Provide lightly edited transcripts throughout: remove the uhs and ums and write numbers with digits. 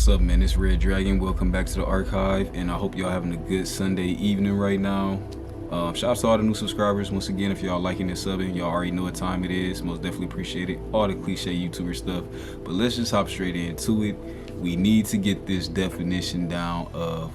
What's up, man? It's Red Dragon. Welcome back to the archive, and I hope y'all having a good Sunday evening right now. Shout out to all the new subscribers. Once again, if y'all liking and subbing, y'all already know what time it is. Most definitely appreciate it. All the cliche YouTuber stuff. But let's just hop straight into it. We need to get this definition down of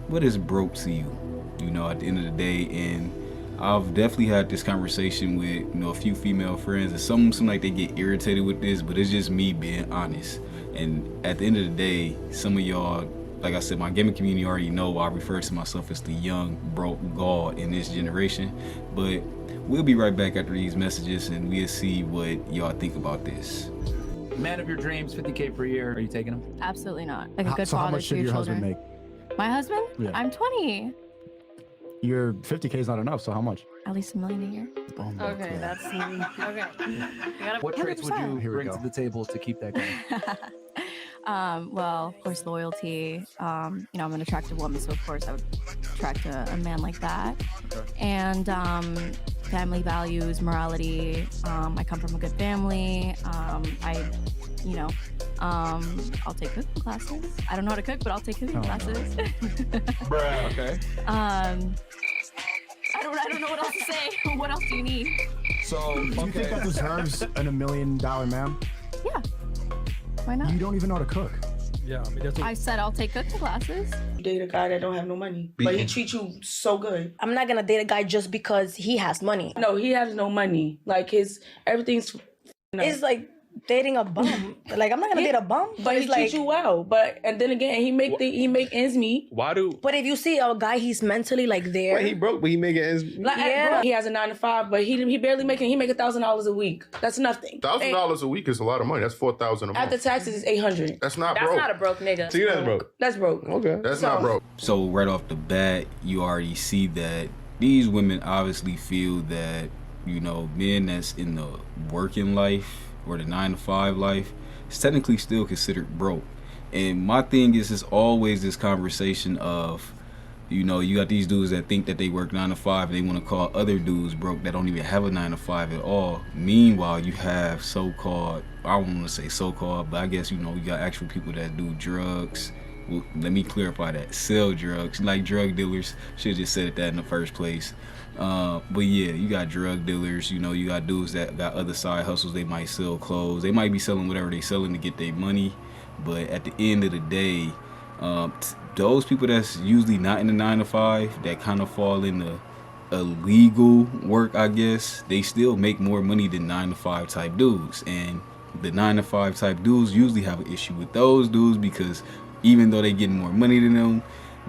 what is broke to you, you know, at the end of the day. And I've definitely had this conversation with, you know, a few female friends, and some seem like they get irritated with this, but it's just me being honest. And at the end of the day, some of y'all, like I said, my gaming community already know I refer to myself as the young broke god in this generation. But we'll be right back after these messages, and we'll see what y'all think about this. Man of your dreams, 50K per year. Are you taking him? Absolutely not. Like a good So how father much to should your your children. husband make? My husband? Yeah. I'm 20. Your 50K is not enough, so how much? At least $1 million a year. Boom, Okay, yeah. that's okay. You gotta- What traits would you 100%. Here we bring go. to the table to keep that going? Well, of course, loyalty. You know, I'm an attractive woman, so of course I would attract a man like that. Okay. And family values, morality. I come from a good family. I'll take cooking classes. I don't know how to cook, but I'll take cooking Oh, no. classes. Bruh, okay. I don't know what else to say. What else do you need? So, Do you think that deserves an $1 million man? Yeah. Why not? You don't even know how to cook. Yeah, I mean that's what I said I'll take cooking classes. You date a guy that don't have no money, but he treats you so good. I'm not gonna date a guy just because he has money. No, he has no money. Like everything's. It's like dating a bum. Like I'm not gonna date a bum, But he it's like. treats you well. And then again, he make ends meet. why do But if you see a guy, he's mentally like there. Well, he broke, but he making ends. Like, Yeah. bro, he has a 9 to 5, but he barely making. He make $1,000 a week. That's nothing. $1,000 a week is a lot of money. That's $4,000 a month. After taxes, it's 800. That's not That's broke. not a broke nigga. See, that's broke. That's broke. Okay, that's So- not broke. So right off the bat, you already see that these women obviously feel that, you know, men that's in the working life or the 9 to 5 life is technically still considered broke. And my thing is, it's always this conversation of, you know, you got these dudes that think that they work 9 to 5 and they want to call other dudes broke that don't even have a 9 to 5 at all. Meanwhile, you have so-called, I don't want to say so-called, but I guess, you know, you got actual people that do drugs. Well, let me clarify that. Sell drugs, like drug dealers. Should have just said that in the first place. But yeah, you got drug dealers. You know, you got dudes that got other side hustles. They might sell clothes. They might be selling whatever they selling to get their money. But at the end of the day, those people that's usually not in the 9 to 5, that kind of fall in the illegal work, I guess, they still make more money than 9 to 5 type dudes. And the 9 to 5 type dudes usually have an issue with those dudes because even though they getting more money than them,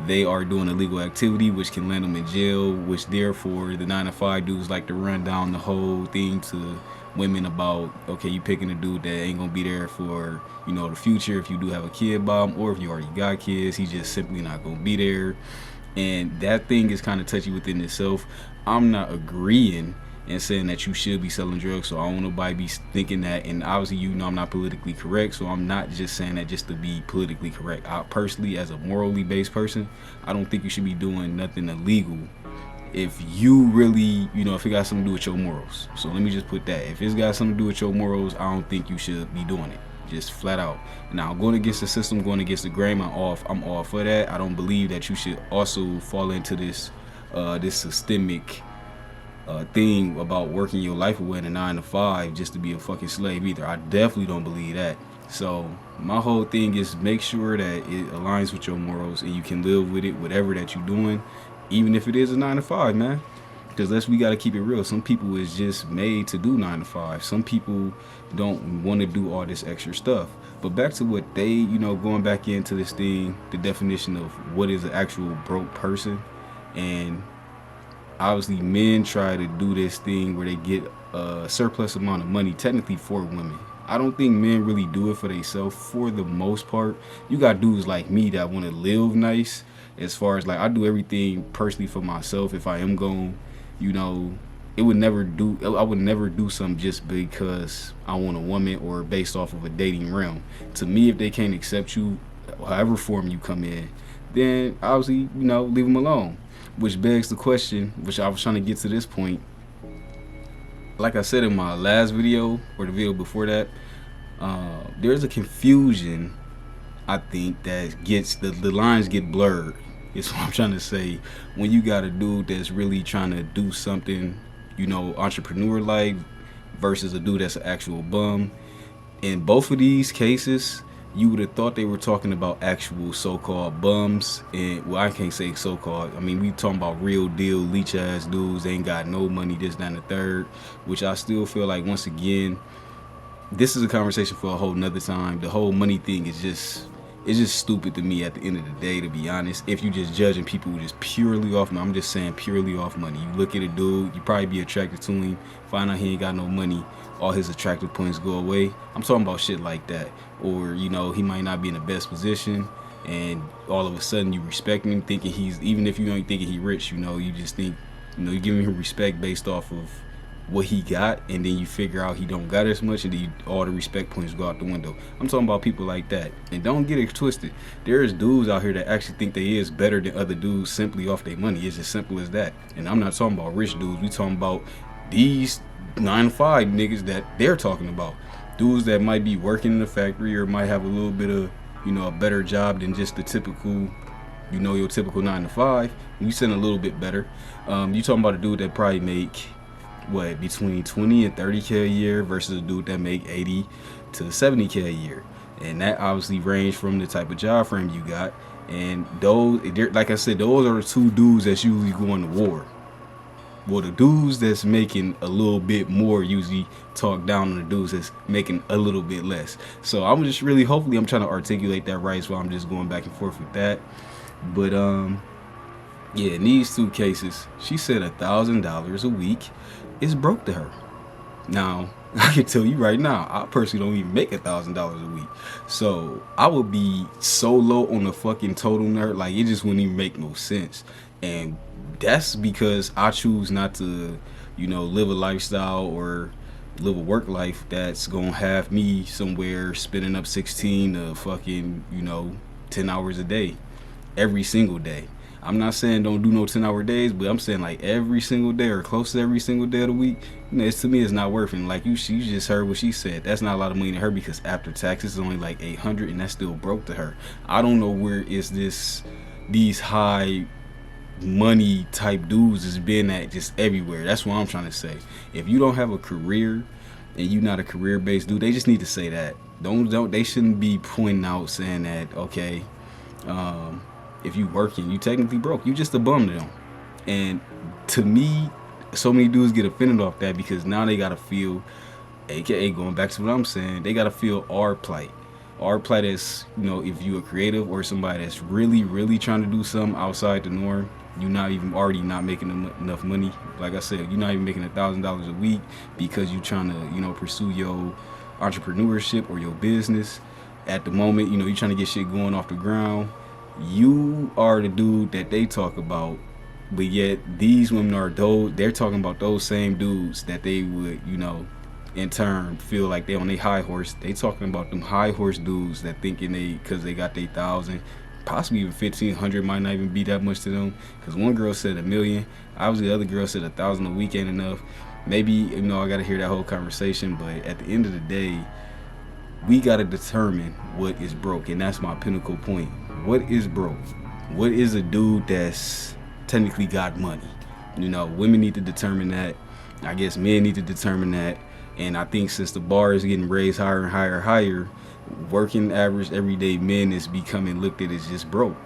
they are doing illegal activity, which can land them in jail, which therefore the 9 to 5 dudes like to run down the whole thing to women about, okay, you picking a dude that ain't gonna be there for, you know, the future if you do have a kid by him, or if you already got kids, he's just simply not gonna be there. And that thing is kind of touchy within itself. I'm not agreeing and saying that you should be selling drugs, so I don't want nobody be thinking that. And obviously, you know, I'm not politically correct, so I'm not just saying that just to be politically correct. I personally, as a morally based person, I don't think you should be doing nothing illegal if you really, you know, if it got something to do with your morals. So let me just put that. If it's got something to do with your morals, I don't think you should be doing it. Just flat out. Now, going against the system, going against the grain, I'm all for that. I don't believe that you should also fall into this this systemic thing about working your life away in a 9 to 5 just to be a fucking slave either. I definitely don't believe that. So my whole thing is make sure that it aligns with your morals and you can live with it, whatever that you're doing, even if it is a 9 to 5, man. Because we got to keep it real. Some people is just made to do 9 to 5. Some people don't want to do all this extra stuff. But back to what they, you know, going back into this thing, the definition of what is an actual broke person. And obviously men try to do this thing where they get a surplus amount of money technically for women. I don't think men really do it for themselves for the most part. You got dudes like me that want to live nice, as far as like I do everything personally for myself. If I am going, you know, I would never do something just because I want a woman or based off of a dating realm. To me, if they can't accept you, however form you come in, then obviously, you know, leave them alone. Which begs the question, which I was trying to get to this point. Like I said in my last video or the video before that, there's a confusion I think that gets the lines get blurred. Is what I'm trying to say. When you got a dude that's really trying to do something, you know, entrepreneur like, versus a dude that's an actual bum. In both of these cases, you would have thought they were talking about actual so-called bums. And well, I can't say so-called. I mean, we talking about real deal leech ass dudes. They ain't got no money, this, that, and the third. Which I still feel like, once again, this is a conversation for a whole nother time. The whole money thing is just, it's just stupid to me at the end of the day, to be honest. If you just judging people just purely off money, I'm just saying purely off money. You look at a dude, you probably be attracted to him, find out he ain't got no money, all his attractive points go away. I'm talking about shit like that. Or, you know, he might not be in the best position, and all of a sudden you respect him, thinking he's, even if you ain't thinking he rich, you know, you just think, you know, you giving him respect based off of what he got, and then you figure out he don't got as much, and then all the respect points go out the window. I'm talking about people like that. And don't get it twisted. There's dudes out here that actually think they is better than other dudes simply off their money. It's as simple as that. And I'm not talking about rich dudes. We talking about these 9-to-5 niggas that they're talking about. Dudes that might be working in a factory or might have a little bit of, you know, a better job than just the typical, you know, your typical 9-to-5. You send a little bit better. You talking about a dude that probably make what, between 20 and 30K a year versus a dude that make 80 to 70K a year. And that obviously range from the type of job frame you got. And those, like I said, those are the two dudes that's usually going to war. Well, the dudes that's making a little bit more usually talk down on the dudes that's making a little bit less. So I'm just really, hopefully I'm trying to articulate that right, so I'm just going back and forth with that. But yeah, in these two cases, she said $1,000 a week is broke to her. Now, I can tell you right now, I personally don't even make $1,000 a week. So I would be so low on the fucking total nerd, like it just wouldn't even make no sense. And that's because I choose not to, you know, live a lifestyle or live a work life that's gonna have me somewhere spending up 16 to fucking, you know, 10 hours a day, every single day. I'm not saying don't do no 10-hour days, but I'm saying like every single day or close to every single day of the week. You know, to me, it's not worth it. Like you just heard what she said. That's not a lot of money to her, because after taxes, it's only like 800, and that's still broke to her. I don't know where is these high money type dudes is being at just everywhere. That's what I'm trying to say. If you don't have a career and you're not a career-based dude, they just need to say that. They shouldn't be pointing out saying that, okay, if you working, you technically broke. You just a bum to them. And to me, so many dudes get offended off that, because now they gotta feel, aka going back to what I'm saying, they gotta feel our plight. Our plight is, you know, if you a creative or somebody that's really, really trying to do something outside the norm, you're not even already not making enough money. Like I said, you're not even making $1,000 a week because you're trying to, you know, pursue your entrepreneurship or your business. At the moment, you know, you're trying to get shit going off the ground. You are the dude that they talk about, but yet these women are those, they're talking about those same dudes that they would, you know, in turn feel like they on their high horse. They talking about them high horse dudes that thinking they, because they got their 1,000, possibly even 1,500 might not even be that much to them. Because one girl said $1 million, obviously the other girl said 1,000 a week ain't enough. Maybe, you know, I got to hear that whole conversation, but at the end of the day, we got to determine what is broke, and that's my pinnacle point. What is broke? What is a dude that's technically got money? You know, women need to determine that. I guess men need to determine that. And I think since the bar is getting raised higher and higher and higher, working average everyday men is becoming looked at as just broke.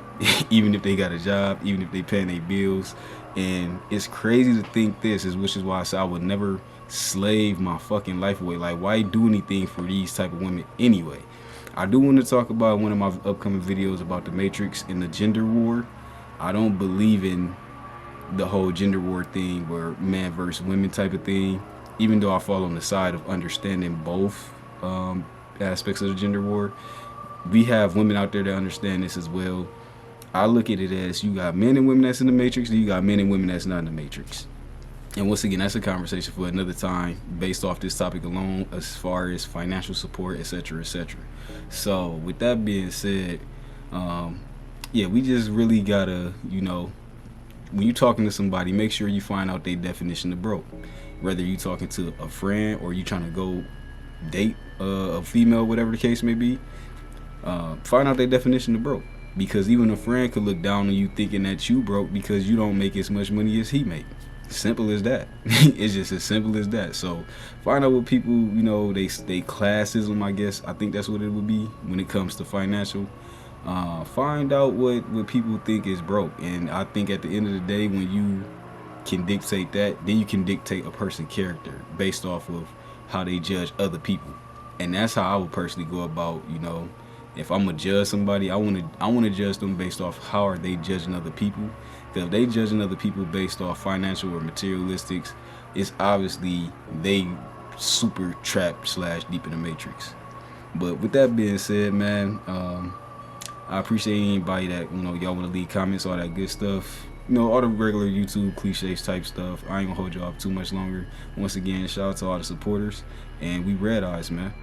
Even if they got a job, even if they paying their bills. And it's crazy to think this, which is why I said I would never slave my fucking life away. Like, why do anything for these type of women anyway? I do want to talk about one of my upcoming videos about the Matrix and the gender war. I don't believe in the whole gender war thing where man versus women type of thing, even though I fall on the side of understanding both aspects of the gender war. We have women out there that understand this as well. I look at it as you got men and women that's in the Matrix, and you got men and women that's not in the Matrix. And once again, that's a conversation for another time based off this topic alone, as far as financial support, etc., etc. So with that being said, yeah, we just really gotta, you know, when you're talking to somebody, make sure you find out their definition of broke. Whether you talking to a friend or you trying to go date a female, whatever the case may be, find out their definition of broke. Because even a friend could look down on you thinking that you broke because you don't make as much money as he make. Simple as that. It's just as simple as that. So find out what people, you know, they classism, I guess. I think that's what it would be when it comes to financial. Find out what people think is broke. And I think at the end of the day, when you can dictate that, then you can dictate a person's character based off of how they judge other people. And that's how I would personally go about, you know, if I'm gonna judge somebody, I wanna judge them based off how are they judging other people. Because if they judging other people based off financial or materialistics, it's obviously they super trapped / deep in the matrix. But with that being said, man, I appreciate anybody that, you know, y'all want to leave comments, all that good stuff. You know, all the regular YouTube cliches type stuff. I ain't gonna hold y'all up too much longer. Once again, shout out to all the supporters, and we Red Eyes, man.